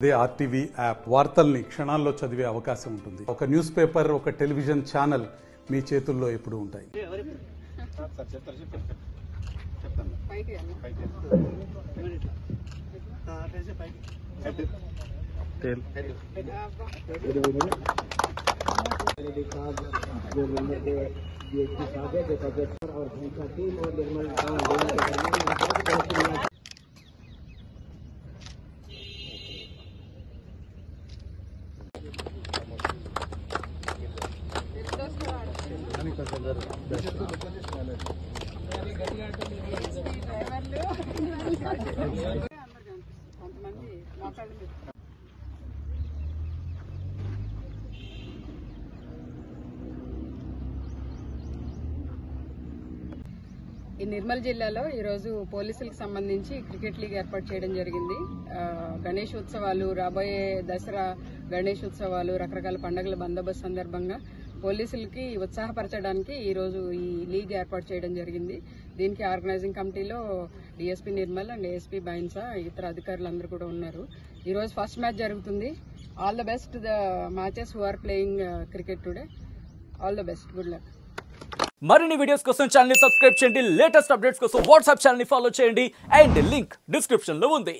అదే RTV app వార్తల్ని క్షణాల్లో చదివే అవకాశం ఉంటుంది. ఒక న్యూస్ పేపర్, ఒక టెలివిజన్ ఛానల్ మీ చేతుల్లో ఎప్పుడూ ఉంటాయి. ఈ నిర్మల్ జిల్లాలో ఈరోజు పోలీసులకు సంబంధించి క్రికెట్ లీగ్ ఏర్పాటు చేయడం జరిగింది. గణేష్ ఉత్సవాలు, రాబోయే దసరా గణేష్ ఉత్సవాలు, రకరకాల పండుగల బందోబస్తు సందర్భంగా పోలీసులకి ఉత్సాహపరచడానికి ఈరోజు ఈ లీగ్ ఏర్పాటు చేయడం జరిగింది. దీనికి ఆర్గనైజింగ్ కమిటీలో DSP Nirmal and ASP Bhainsa, ఇతర అధికారులు అందరూ కూడా ఉన్నారు. ఈరోజు ఫస్ట్ మ్యాచ్ జరుగుతుంది. All the best the matches who are playing cricket today. All the best, good luck. మరిన్ని వీడియోస్ కోసం ఛానల్ ని సబ్స్క్రైబ్ చేయండి. లేటెస్ట్ అప్డేట్స్ కోసం వాట్సాప్ ఛానల్ ని ఫాలో చేయండి. అండ్ లింక్ డిస్క్రిప్షన్ లో ఉంది.